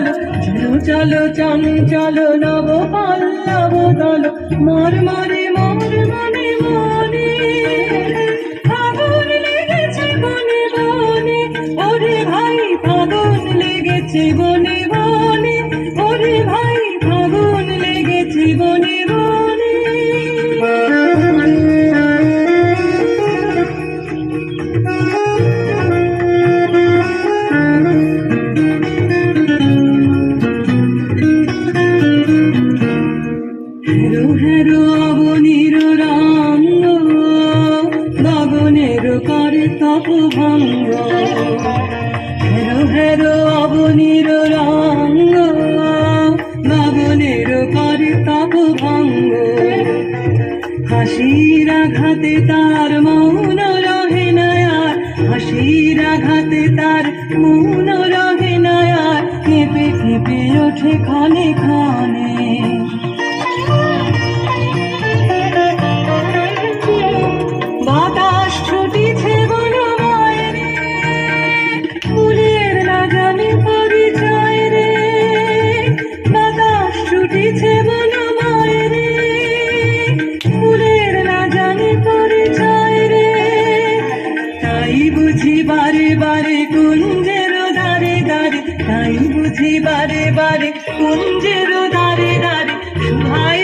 চলো চলো চঞ্চল নব পল্লব দল মর মরে মর মনে মনে ফাগুন লেগেছে বনে বনে ওরে ভাই ফাগুন লেগেছে বনে বনে ওরে ভাই ফাগুন লেগেছে বনে বনে হেরো হেরো অবনীর রঙ্গ গগনের করে তপ ভঙ্গ হেরো হেরো অবনীর রঙ্গ গগনের করে তপ ভঙ্গ হাসির আঘাতে তার মৌন রহে না আর হাসির আঘাতে তার মৌন রহে না আর কেঁপে কেঁপে ওঠে ক্ষণে ক্ষণে বাতাস ছুটিছে বনময় রে ফুলের না জানে পরিচয় রে বাতাস ছুটিছে বনময় রে ফুলের না জানে পরিচয় রে তাই বুঝি বারে বারে কুঞ্জের দারে দারে তাই বুঝি বারে বারে কুঞ্জের দারে দারে শুধাই